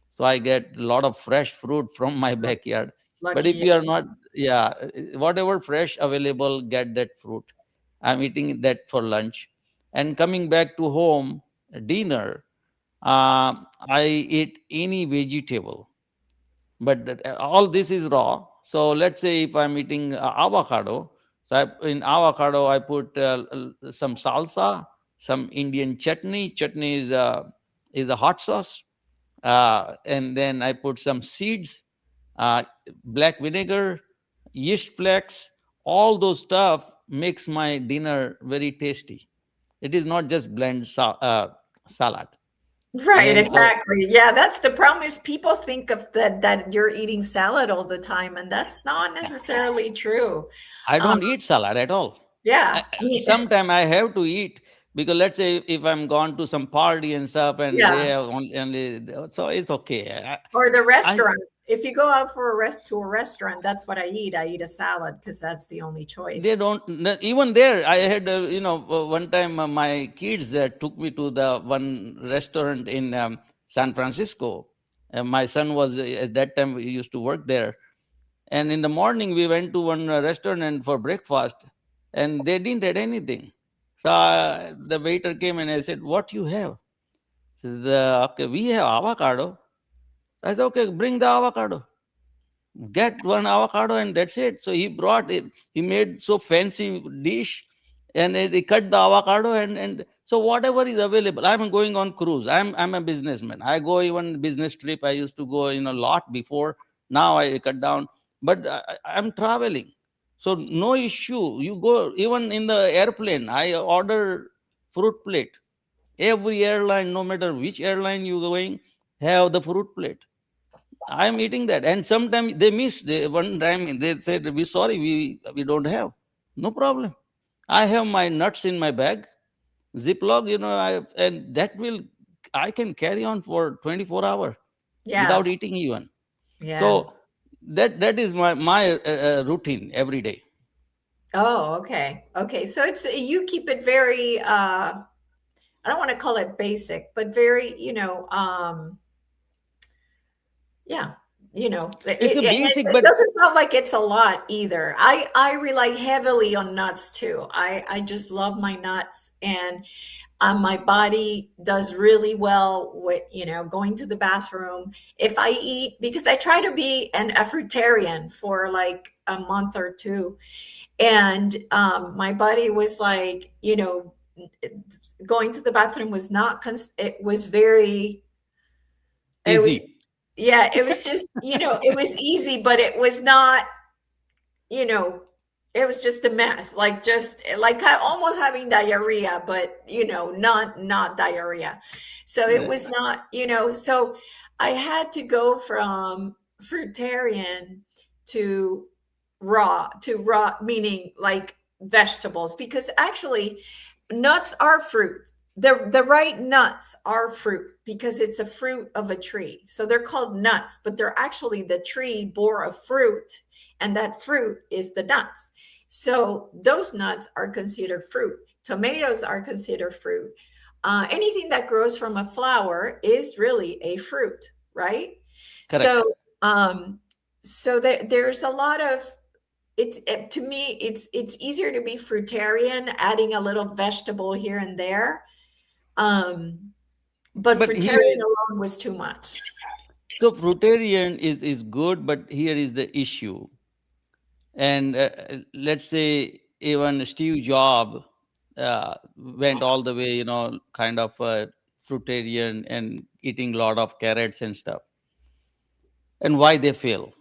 so I get a lot of fresh fruit from my backyard. But Lucky if you. you are not, yeah, whatever fresh available, get that fruit. I'm eating that for lunch, and coming back to home, dinner, I eat any vegetable, but all this is raw. So let's say if I'm eating avocado, so in avocado I put some salsa, some Indian chutney. Chutney is a hot sauce, and then I put some seeds, uh, black vinegar, yeast flakes. All those stuff makes my dinner very tasty. It is not just salad. Right, And so exactly. Yeah, that's the problem is people think of that you're eating salad all the time, and that's not necessarily true. I Um, don't eat salad at all. yeah, I mean, Sometime I have to eat, because let's say if I'm gone to some party and stuff and they yeah, have only so it's okay. or the I restaurant. If you go out for a restaurant, that's what I eat. I eat a salad because that's the only choice. they don't even there. I had one time my kids took me to the one restaurant in San Francisco. My son was at that time he used to work there, and in the morning we went to one restaurant and for breakfast, and they didn't have anything. So the waiter came and I said, "What you have?" He says, "Okay, we have avocado." I said, "Okay, bring the avocado. Get one avocado and that's it." So he brought it. He made so fancy dish, and he cut the avocado, and so whatever is available. I'm going on cruise. I'm a businessman. I go even business trip. I used to go a lot before. Now I cut down, but I'm traveling, so no issue. You go even in the airplane. I order fruit plate. Every airline, no matter which airline you going, have the fruit plate. I'm eating that, and sometimes they miss. One time they said, "We sorry, we don't have." No problem. I have my nuts in my bag, Ziploc. And that will I can carry on for 24 hours Yeah, without eating even. yeah. So that is my routine every day. Oh, okay. Okay. So it's you keep it very I don't want to call it basic, but very, yeah, It's a basic, it but doesn't sound like it's a lot either. I rely heavily on nuts too. I just love my nuts, and my body does really well with going to the bathroom. If I eat, because I try to be a fruitarian for like a month or two, and my body was like, going to the bathroom was not it was very, it was, easy. yeah, it was just, it was easy, but it was not, you know it was just a mess, like just like almost having diarrhea, but not diarrhea. So it was not, so I had to go from fruitarian to raw, meaning like vegetables, because actually nuts are fruit. The right nuts are fruit because it's a fruit of a tree. So they're called nuts, but they're actually the tree bore a fruit, and that fruit is the nuts. So those nuts are considered fruit. Tomatoes are considered fruit. Anything that grows from a flower is really a fruit, right? Correct. So, there's a lot of to me, it's easier to be fruitarian, adding a little vegetable here and there. But But here, fruitarian alone was too much. so fruitarian is good, but here is the issue. And let's say even Steve Jobs went all the way, kind of fruitarian and eating a lot of carrots and stuff. And why they fail?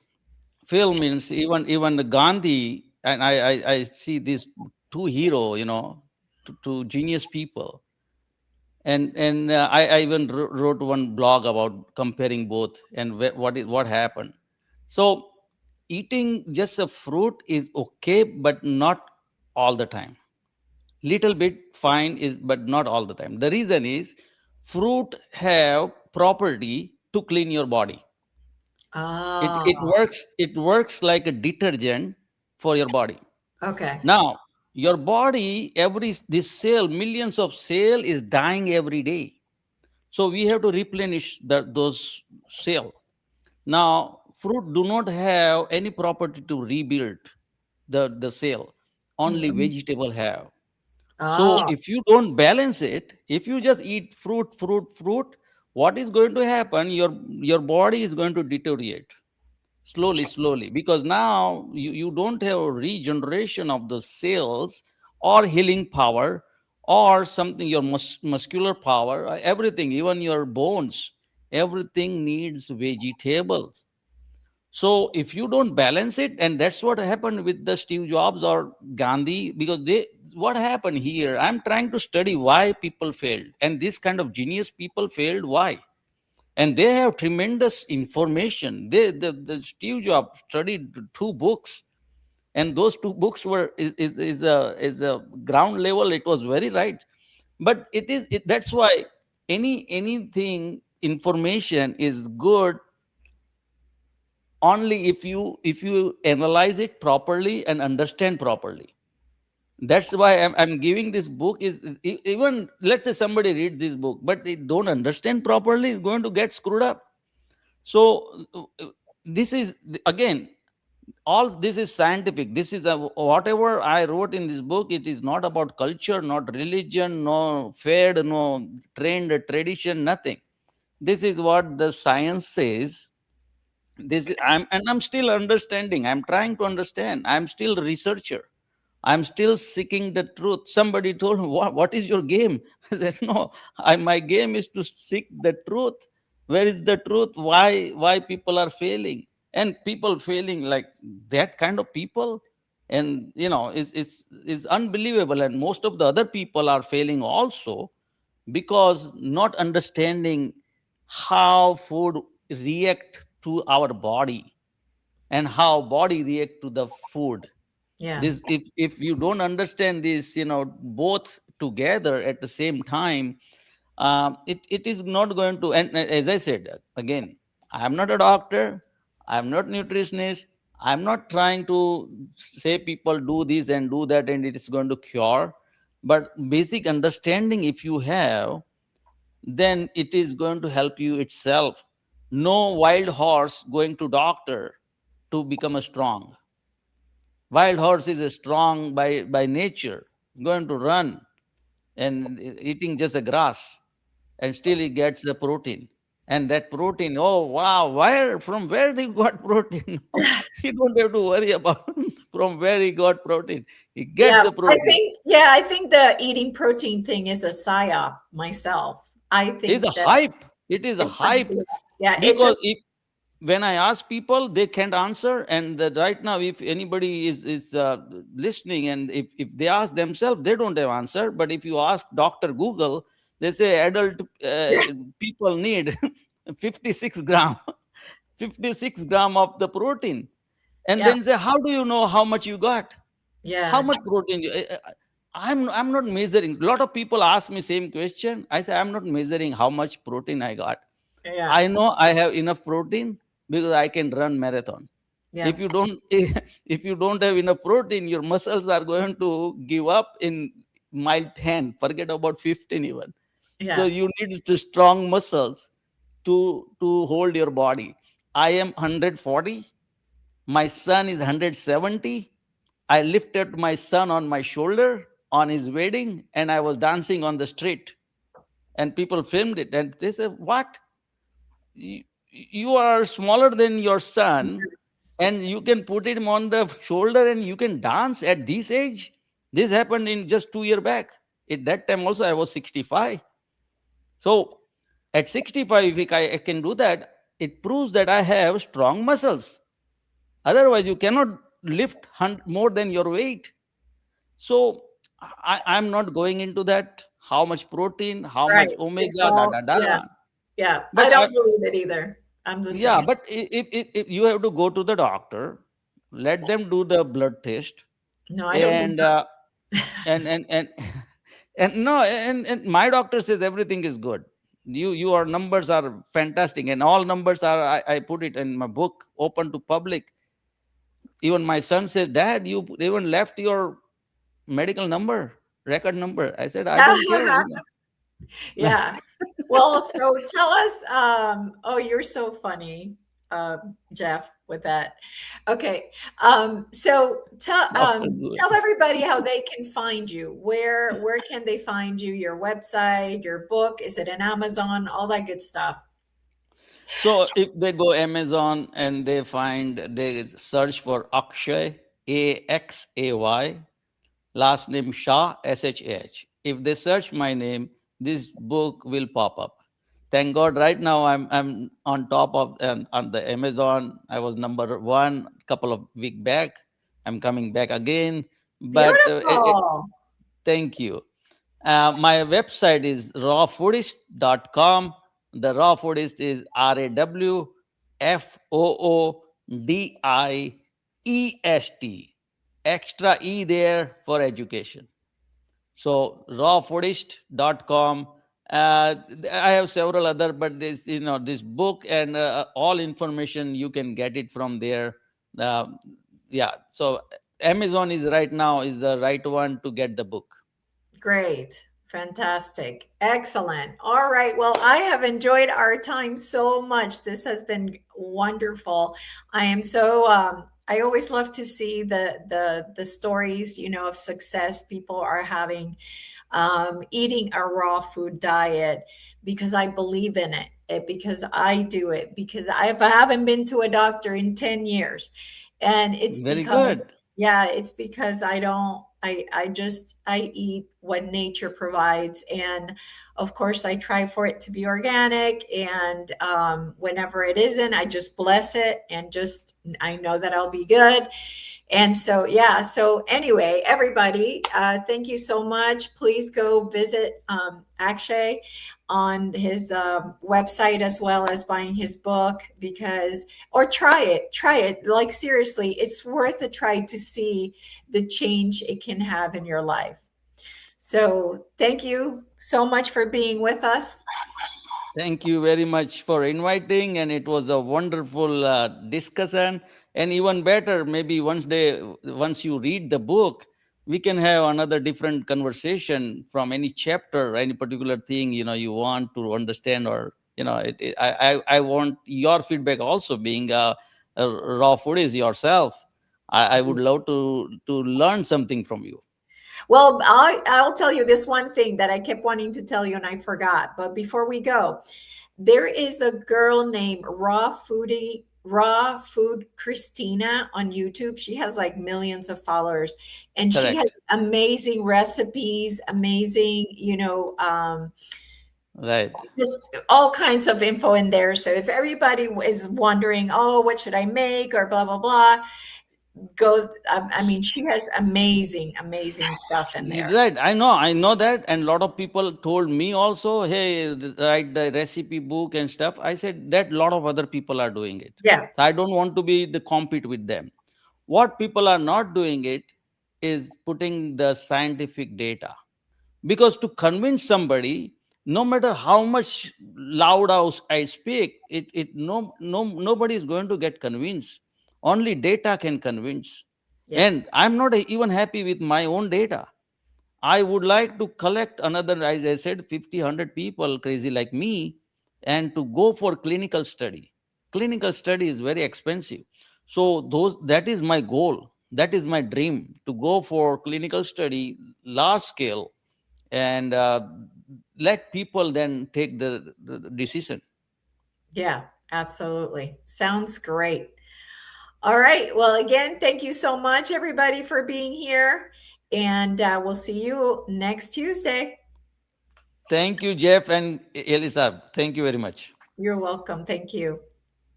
Fail means even the Gandhi, and I see these two hero, two genius people. And I even wrote one blog about comparing both and what happened. So eating just a fruit is okay, but not all the time. Little bit fine is, but not all the time. The reason is fruit have property to clean your body. it, Oh, it works it works like a detergent for your body. okay. Now your body, this cell, millions of cell is dying every day, so we have to replenish those cell. Now fruit do not have any property to rebuild the cell, only Mhm. vegetable have. So Oh, if you don't balance it, if you just eat fruit, what is going to happen? Your body is going to deteriorate slowly, because now you don't have regeneration of the cells or healing power or something, your muscular power, everything, even your bones, everything needs vegetables. So if you don't balance it, and that's what happened with the Steve Jobs or Gandhi, because what happened here, I'm trying to study why people failed, and this kind of genius people failed, why? And they have tremendous information. The Steve Jobs studied 2 books, and those 2 books were is a ground level. It was very right, but that's why anything information is good only if you analyze it properly and understand properly. That's why I'm giving this book even let's say somebody read this book but they don't understand properly, is going to get screwed up. So this is again, all this is scientific. This is whatever I wrote in this book, it is not about culture, not religion, no fad, no trend, tradition, nothing. This is what the science says. I'm still understanding, I'm trying to understand, I'm still a researcher, I'm still seeking the truth. Somebody told me, what is your game? I said, no, my game is to seek the truth. Where is the truth? Why people are failing? And people failing like that kind of people, and is unbelievable. And most of the other people are failing also because not understanding how food react to our body and how body react to the food. Yeah. This, if you don't understand this, both together at the same time, it is not going to. And as I said again, I am not a doctor, I'm not nutritionist, I'm not trying to say people do this and do that and it is going to cure. But basic understanding if you have, then it is going to help you itself. No wild horse going to doctor to become a strong. Wild horse is a strong by nature, going to run and eating just a grass, and still he gets the protein. And that protein, oh wow, from where he got protein? He don't have to worry about from where he got protein. He gets Yeah, the protein. I think the eating protein thing is a psyop myself. I It's a think that hype. It is a it's a, hype yeah, it's a, because if when I ask people, they can't answer. And right now, if anybody is listening, and if they ask themselves, they don't have answer. But if you ask Dr. Google, they say adult people need 56 gram, 56 gram of the protein. And yeah, then say, how do you know how much you got? How yeah, much protein? I'm not measuring. A lot of people ask me same question. I say I'm not measuring how much protein I got. yeah, I know I have enough protein because I can run marathon. yeah, If you don't, if you don't have enough protein, your muscles are going to give up in mile 10. Forget about 15 even. So yeah, you need to strong muscles to hold your body. I am 140. My son is 170. I lifted my son on my shoulder on his wedding, and I was dancing on the street, and people filmed it, and they said, "What? You are smaller than your son and you can put him on the shoulder and you can dance at this age?" This happened in just 2 years back. At that time also I was 65. So at 65, if I can do that, it proves that I have strong muscles. Otherwise you cannot lift more than your weight. So I'm not going into that, how much protein, how right. much It's omega, da all, da yeah, da. yeah. I But don't believe it either. I'm the yeah, same. but if you have to go to the doctor, let them do the blood test, No, I don't do and and and no, and my doctor says everything is good. Your numbers are fantastic, and all numbers are. I put it in my book, open to public. Even my son says, "Dad, you even left your medical number, record number." I said, "I don't care." Yeah. Well, so tell us, oh, you're so funny, Jeff, with that. Okay. So Doctor, good. tell everybody how they can find you. Where can they find you? Your website, your book, is it in Amazon, all that good stuff? So if they go Amazon and they search for Akshay, Axay, last name Shah, Shah. If they search my name, this book will pop up. Thank God, right now I'm on top of on the Amazon. I was number one couple of week back. I'm coming back again, but Beautiful. thank you. My website is rawfoodist.com. The raw foodist is RAWFOODIEST. Extra E there for education. So rawfoodist.com. I have several other, but this book and all information you can get it from there. Uh, yeah. So Amazon is right now is the right one to get the book. Great. Fantastic. Excellent. All right. Well, I have enjoyed our time so much. This has been wonderful. I am so I always love to see the stories, of success people are having eating a raw food diet because I believe in it, because I do it, because I haven't been to a doctor in 10 years. And it's Very because, good. yeah, it's because I eat what nature provides. And of course, I try for it to be organic. And whenever it isn't, I just bless it and I know that I'll be good. And so, yeah. So, anyway, everybody, thank you so much. Please go visit Akshay on his website as well as buying his book or try it. Try it. Like, seriously, it's worth a try to see the change it can have in your life. So, thank you so much for being with us. Thank you very much for inviting, and it was a wonderful discussion. And even better, maybe once you read the book, we can have another different conversation from any chapter, any particular thing you want to understand, or I want your feedback also. Being a raw foodist yourself, I would love to learn something from you. Well, I'll tell you this one thing that I kept wanting to tell you and I forgot. But before we go, there is a girl named Raw Food Christina on YouTube. She has like millions of followers, and she Correct. has amazing recipes, amazing, Right. just all kinds of info in there. So if everybody is wondering, oh, what should I make or blah blah blah, go. I mean, she has amazing stuff in there. Right, I know that, and a lot of people told me also, hey, write the recipe book and stuff. I said that a lot of other people are doing it. Yeah, So I don't want to be the compete with them. What people are not doing it is putting the scientific data, because to convince somebody, no matter how much loud I speak, nobody is going to get convinced. Only data can convince, yeah, and I'm not even happy with my own data. I would like to collect another, as I said, 50, 100 people crazy like me, and to go for clinical study. Clinical study is very expensive. So that is my goal. That is my dream, to go for clinical study, large scale, and let people then take the decision. yeah, absolutely. Sounds great. All right. Well, again, thank you so much, everybody, for being here. And we'll see you next Tuesday. Thank you, Jeff and Elisa. Thank you very much. You're welcome. Thank you.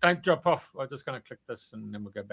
Don't drop off. I'm just going to click this and then we'll go back.